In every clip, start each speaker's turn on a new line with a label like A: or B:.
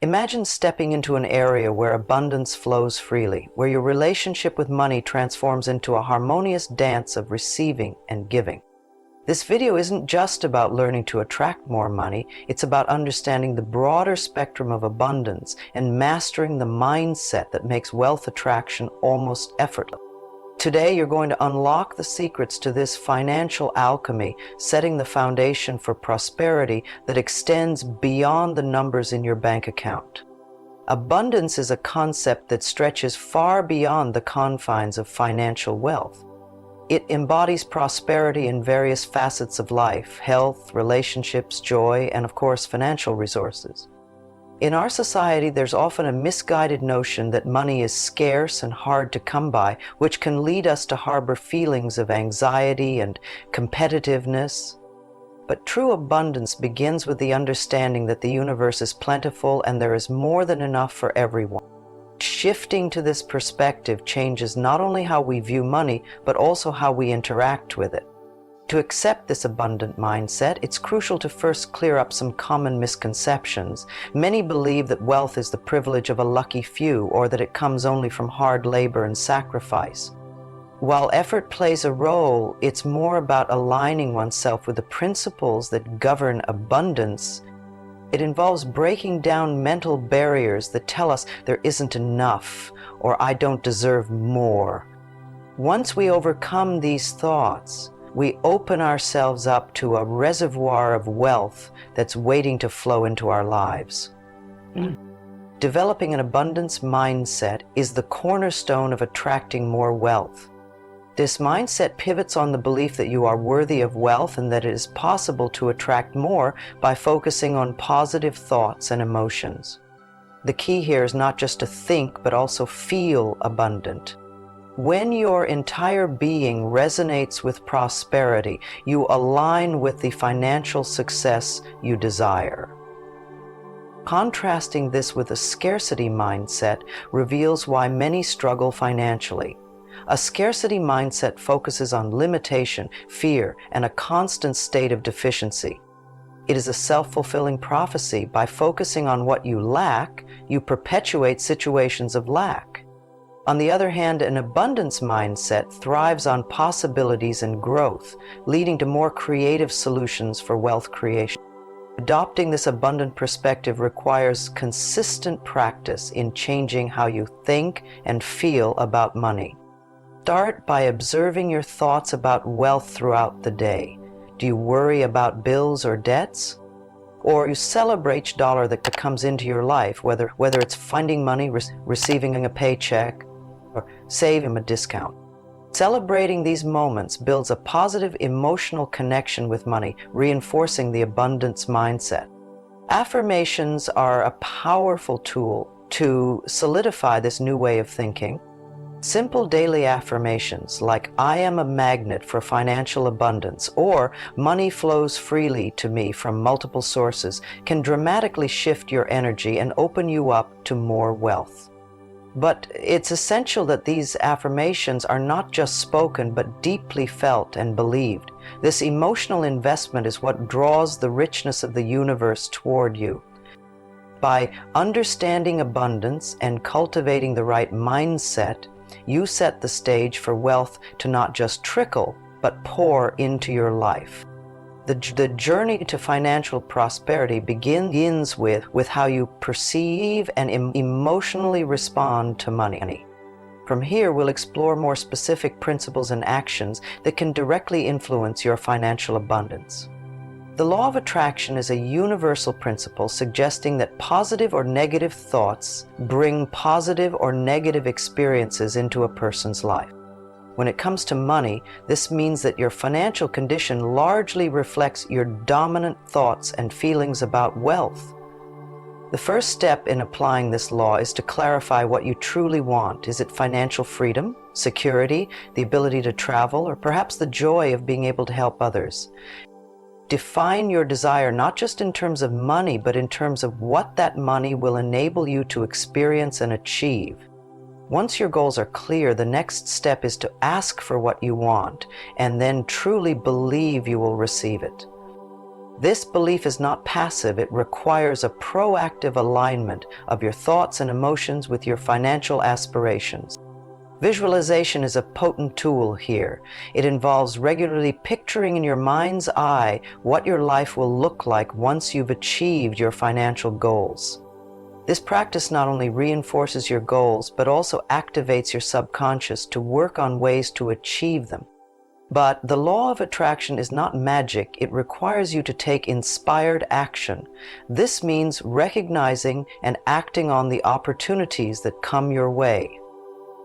A: Imagine stepping into an area where abundance flows freely, where your relationship with money transforms into a harmonious dance of receiving and giving. This video isn't just about learning to attract more money, it's about understanding the broader spectrum of abundance and mastering the mindset that makes wealth attraction almost effortless. Today, you're going to unlock the secrets to this financial alchemy, setting the foundation for prosperity that extends beyond the numbers in your bank account. Abundance is a concept that stretches far beyond the confines of financial wealth. It embodies prosperity in various facets of life: health, relationships, joy, and of course, financial resources. In our society, there's often a misguided notion that money is scarce and hard to come by, which can lead us to harbor feelings of anxiety and competitiveness. But true abundance begins with the understanding that the universe is plentiful and there is more than enough for everyone. Shifting to this perspective changes not only how we view money, but also how we interact with it. To accept this abundant mindset, it's crucial to first clear up some common misconceptions. Many believe that wealth is the privilege of a lucky few, or that it comes only from hard labor and sacrifice. While effort plays a role, it's more about aligning oneself with the principles that govern abundance. It involves breaking down mental barriers that tell us there isn't enough, or I don't deserve more. Once we overcome these thoughts, we open ourselves up to a reservoir of wealth that's waiting to flow into our lives. Developing an abundance mindset is the cornerstone of attracting more wealth. This mindset pivots on the belief that you are worthy of wealth and that it is possible to attract more by focusing on positive thoughts and emotions. The key here is not just to think, but also feel abundant. When your entire being resonates with prosperity, you align with the financial success you desire. Contrasting this with a scarcity mindset reveals why many struggle financially. A scarcity mindset focuses on limitation, fear, and a constant state of deficiency. It is a self-fulfilling prophecy. By focusing on what you lack, you perpetuate situations of lack. On the other hand, an abundance mindset thrives on possibilities and growth, leading to more creative solutions for wealth creation. Adopting this abundant perspective requires consistent practice in changing how you think and feel about money. Start by observing your thoughts about wealth throughout the day. Do you worry about bills or debts? Or you celebrate each dollar that comes into your life, whether it's finding money, receiving a paycheck, or saving a discount. Celebrating these moments builds a positive emotional connection with money, reinforcing the abundance mindset. Affirmations are a powerful tool to solidify this new way of thinking. Simple daily affirmations like "I am a magnet for financial abundance" or "money flows freely to me from multiple sources" can dramatically shift your energy and open you up to more wealth. But it's essential that these affirmations are not just spoken, but deeply felt and believed. This emotional investment is what draws the richness of the universe toward you. By understanding abundance and cultivating the right mindset, you set the stage for wealth to not just trickle, but pour into your life. The journey to financial prosperity begins with how you perceive and emotionally respond to money. From here, we'll explore more specific principles and actions that can directly influence your financial abundance. The law of attraction is a universal principle suggesting that positive or negative thoughts bring positive or negative experiences into a person's life. When it comes to money, this means that your financial condition largely reflects your dominant thoughts and feelings about wealth. The first step in applying this law is to clarify what you truly want. Is it financial freedom, security, the ability to travel, or perhaps the joy of being able to help others? Define your desire not just in terms of money, but in terms of what that money will enable you to experience and achieve. Once your goals are clear, the next step is to ask for what you want and then truly believe you will receive it. This belief is not passive. It requires a proactive alignment of your thoughts and emotions with your financial aspirations. Visualization is a potent tool here. It involves regularly picturing in your mind's eye what your life will look like once you've achieved your financial goals. This practice not only reinforces your goals, but also activates your subconscious to work on ways to achieve them. But the law of attraction is not magic. It requires you to take inspired action. This means recognizing and acting on the opportunities that come your way.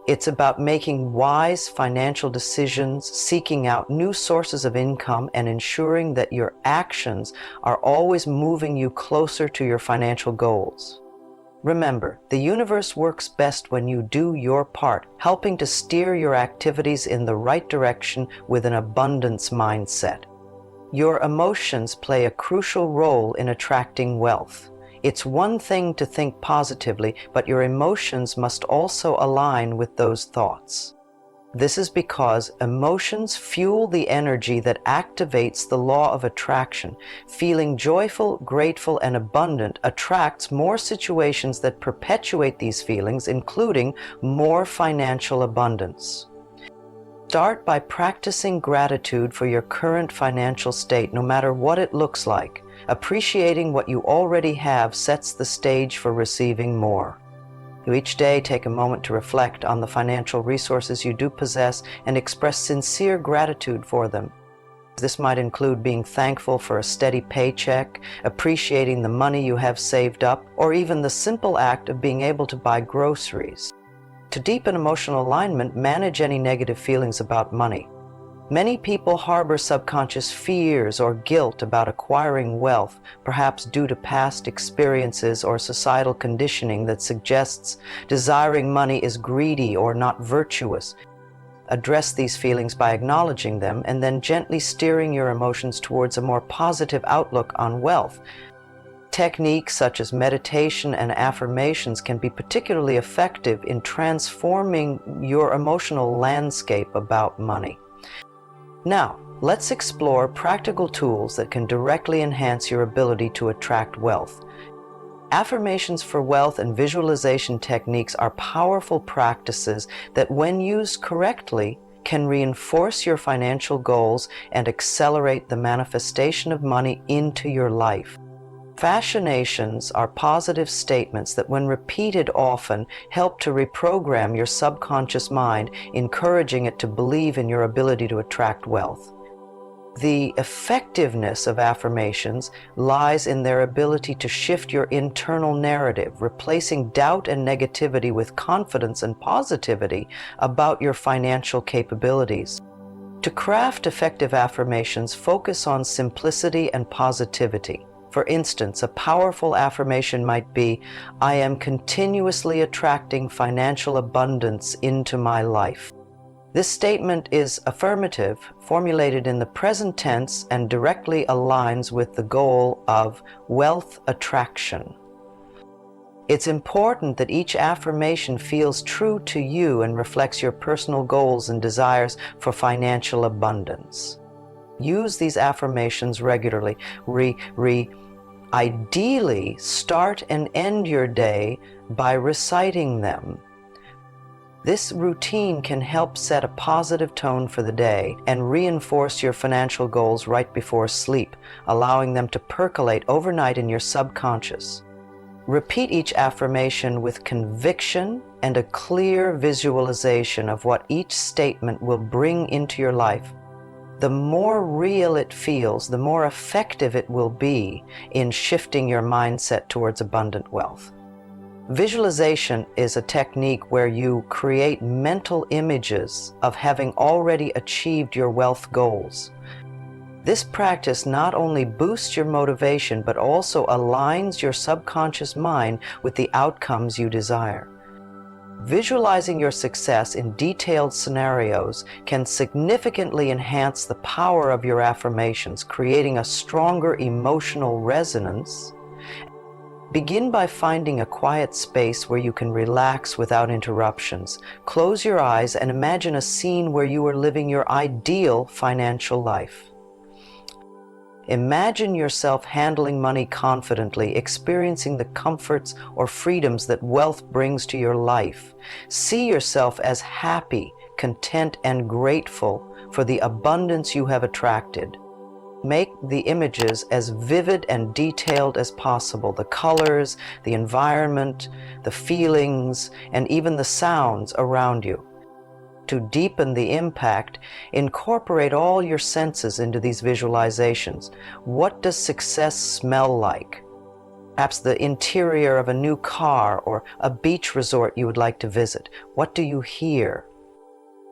A: It's about making wise financial decisions, seeking out new sources of income, and ensuring that your actions are always moving you closer to your financial goals. Remember, the universe works best when you do your part, helping to steer your activities in the right direction with an abundance mindset. Your emotions play a crucial role in attracting wealth. It's one thing to think positively, but your emotions must also align with those thoughts. This is because emotions fuel the energy that activates the law of attraction. Feeling joyful, grateful, and abundant attracts more situations that perpetuate these feelings, including more financial abundance. Start by practicing gratitude for your current financial state, no matter what it looks like. Appreciating what you already have sets the stage for receiving more. Each day, take a moment to reflect on the financial resources you do possess and express sincere gratitude for them. This might include being thankful for a steady paycheck, appreciating the money you have saved up, or even the simple act of being able to buy groceries. To deepen emotional alignment, manage any negative feelings about money. Many people harbor subconscious fears or guilt about acquiring wealth, perhaps due to past experiences or societal conditioning that suggests desiring money is greedy or not virtuous. Address these feelings by acknowledging them and then gently steering your emotions towards a more positive outlook on wealth. Techniques such as meditation and affirmations can be particularly effective in transforming your emotional landscape about money. Now, let's explore practical tools that can directly enhance your ability to attract wealth. Affirmations for wealth and visualization techniques are powerful practices that, when used correctly, can reinforce your financial goals and accelerate the manifestation of money into your life. Affirmations are positive statements that, when repeated often, help to reprogram your subconscious mind, encouraging it to believe in your ability to attract wealth. The effectiveness of affirmations lies in their ability to shift your internal narrative, replacing doubt and negativity with confidence and positivity about your financial capabilities. To craft effective affirmations, focus on simplicity and positivity. For instance, a powerful affirmation might be, "I am continuously attracting financial abundance into my life." This statement is affirmative, formulated in the present tense, and directly aligns with the goal of wealth attraction. It's important that each affirmation feels true to you and reflects your personal goals and desires for financial abundance. Use these affirmations regularly. Ideally, start and end your day by reciting them. This routine can help set a positive tone for the day and reinforce your financial goals right before sleep, allowing them to percolate overnight in your subconscious. Repeat each affirmation with conviction and a clear visualization of what each statement will bring into your life. The more real it feels, the more effective it will be in shifting your mindset towards abundant wealth. Visualization is a technique where you create mental images of having already achieved your wealth goals. This practice not only boosts your motivation, but also aligns your subconscious mind with the outcomes you desire. Visualizing your success in detailed scenarios can significantly enhance the power of your affirmations, creating a stronger emotional resonance. Begin by finding a quiet space where you can relax without interruptions. Close your eyes and imagine a scene where you are living your ideal financial life. Imagine yourself handling money confidently, experiencing the comforts or freedoms that wealth brings to your life. See yourself as happy, content, and grateful for the abundance you have attracted. Make the images as vivid and detailed as possible, the colors, the environment, the feelings, and even the sounds around you. To deepen the impact, incorporate all your senses into these visualizations. What does success smell like? Perhaps the interior of a new car or a beach resort you would like to visit. What do you hear?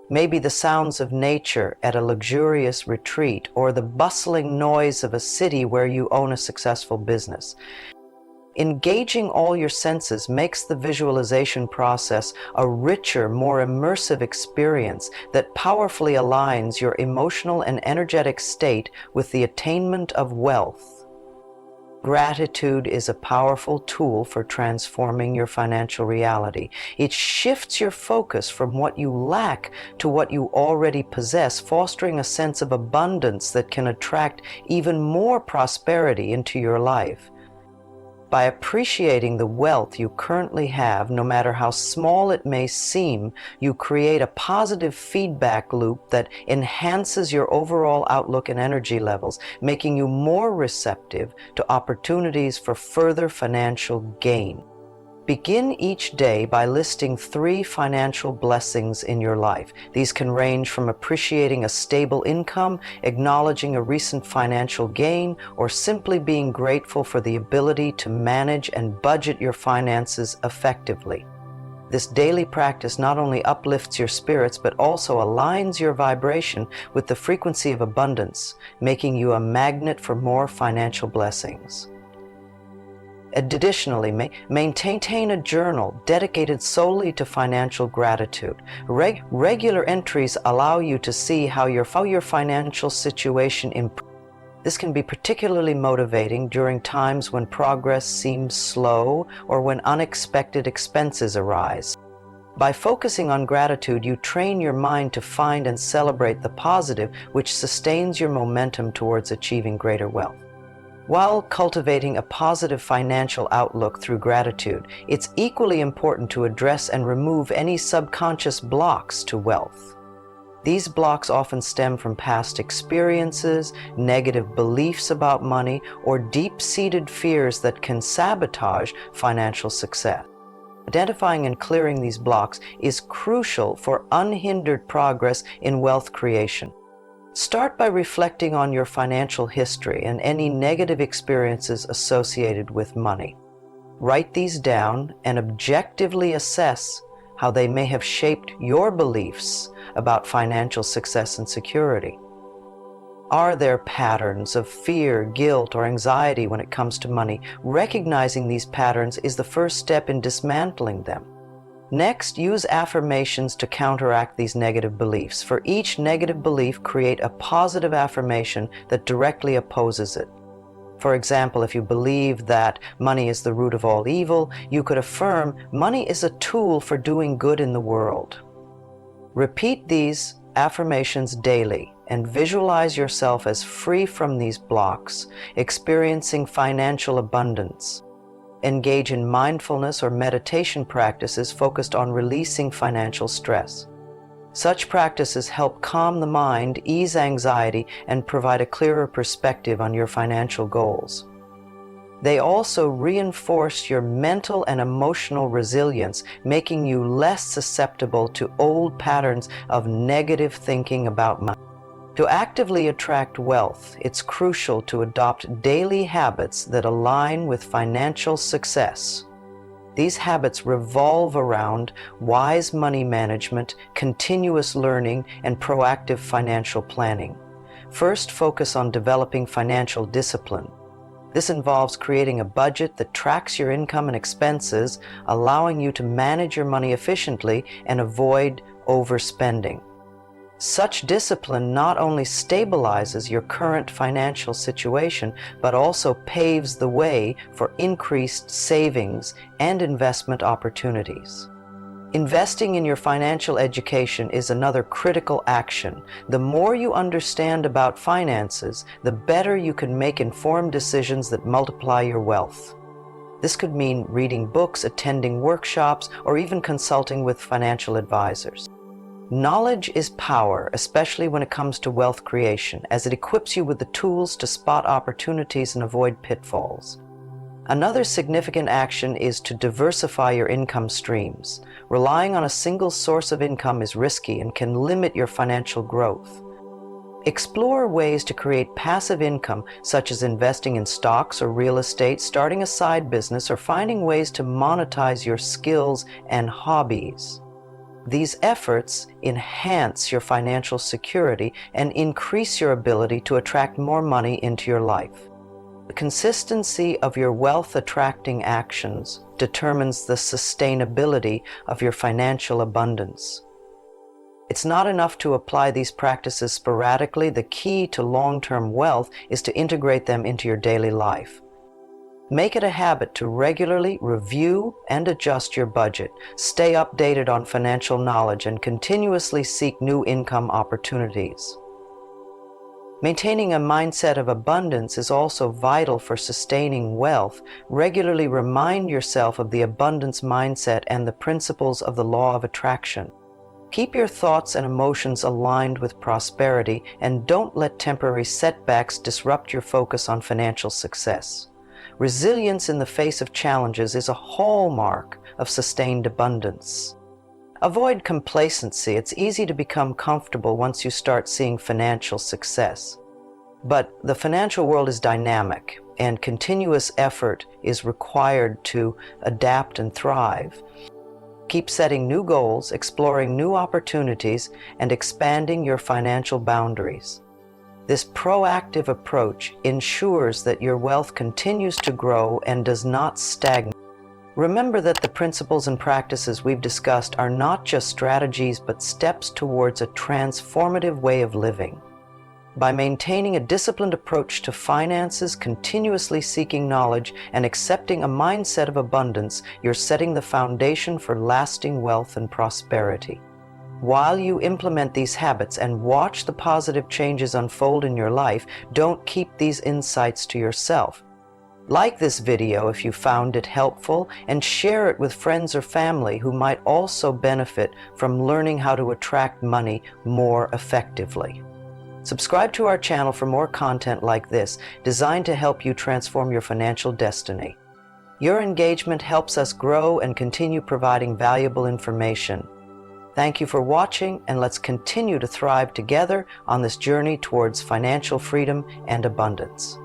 A: Maybe the sounds of nature at a luxurious retreat, or the bustling noise of a city where you own a successful business. Engaging all your senses makes the visualization process a richer, more immersive experience that powerfully aligns your emotional and energetic state with the attainment of wealth. Gratitude is a powerful tool for transforming your financial reality. It shifts your focus from what you lack to what you already possess, fostering a sense of abundance that can attract even more prosperity into your life. By appreciating the wealth you currently have, no matter how small it may seem, you create a positive feedback loop that enhances your overall outlook and energy levels, making you more receptive to opportunities for further financial gain. Begin each day by listing 3 financial blessings in your life. These can range from appreciating a stable income, acknowledging a recent financial gain, or simply being grateful for the ability to manage and budget your finances effectively. This daily practice not only uplifts your spirits, but also aligns your vibration with the frequency of abundance, making you a magnet for more financial blessings. Additionally, maintain a journal dedicated solely to financial gratitude. Regular entries allow you to see how your financial situation improves. This can be particularly motivating during times when progress seems slow or when unexpected expenses arise. By focusing on gratitude, you train your mind to find and celebrate the positive, which sustains your momentum towards achieving greater wealth. While cultivating a positive financial outlook through gratitude, it's equally important to address and remove any subconscious blocks to wealth. These blocks often stem from past experiences, negative beliefs about money, or deep-seated fears that can sabotage financial success. Identifying and clearing these blocks is crucial for unhindered progress in wealth creation. Start by reflecting on your financial history and any negative experiences associated with money. Write these down and objectively assess how they may have shaped your beliefs about financial success and security. Are there patterns of fear, guilt, or anxiety when it comes to money? Recognizing these patterns is the first step in dismantling them. Next, use affirmations to counteract these negative beliefs. For each negative belief, create a positive affirmation that directly opposes it. For example, if you believe that money is the root of all evil, you could affirm, "Money is a tool for doing good in the world." Repeat these affirmations daily and visualize yourself as free from these blocks, experiencing financial abundance. Engage in mindfulness or meditation practices focused on releasing financial stress. Such practices help calm the mind, ease anxiety, and provide a clearer perspective on your financial goals. They also reinforce your mental and emotional resilience, making you less susceptible to old patterns of negative thinking about money. To actively attract wealth, it's crucial to adopt daily habits that align with financial success. These habits revolve around wise money management, continuous learning, and proactive financial planning. First, focus on developing financial discipline. This involves creating a budget that tracks your income and expenses, allowing you to manage your money efficiently and avoid overspending. Such discipline not only stabilizes your current financial situation, but also paves the way for increased savings and investment opportunities. Investing in your financial education is another critical action. The more you understand about finances, the better you can make informed decisions that multiply your wealth. This could mean reading books, attending workshops, or even consulting with financial advisors. Knowledge is power, especially when it comes to wealth creation, as it equips you with the tools to spot opportunities and avoid pitfalls. Another significant action is to diversify your income streams. Relying on a single source of income is risky and can limit your financial growth. Explore ways to create passive income, such as investing in stocks or real estate, starting a side business, or finding ways to monetize your skills and hobbies. These efforts enhance your financial security and increase your ability to attract more money into your life. The consistency of your wealth-attracting actions determines the sustainability of your financial abundance. It's not enough to apply these practices sporadically. The key to long-term wealth is to integrate them into your daily life. Make it a habit to regularly review and adjust your budget, stay updated on financial knowledge, and continuously seek new income opportunities. Maintaining a mindset of abundance is also vital for sustaining wealth. Regularly remind yourself of the abundance mindset and the principles of the law of attraction. Keep your thoughts and emotions aligned with prosperity, and don't let temporary setbacks disrupt your focus on financial success. Resilience in the face of challenges is a hallmark of sustained abundance. Avoid complacency. It's easy to become comfortable once you start seeing financial success. But the financial world is dynamic, and continuous effort is required to adapt and thrive. Keep setting new goals, exploring new opportunities, and expanding your financial boundaries. This proactive approach ensures that your wealth continues to grow and does not stagnate. Remember that the principles and practices we've discussed are not just strategies, but steps towards a transformative way of living. By maintaining a disciplined approach to finances, continuously seeking knowledge, and accepting a mindset of abundance, you're setting the foundation for lasting wealth and prosperity. While you implement these habits and watch the positive changes unfold in your life, don't keep these insights to yourself. Like this video if you found it helpful, and share it with friends or family who might also benefit from learning how to attract money more effectively. Subscribe to our channel for more content like this, designed to help you transform your financial destiny. Your engagement helps us grow and continue providing valuable information. Thank you for watching, and let's continue to thrive together on this journey towards financial freedom and abundance.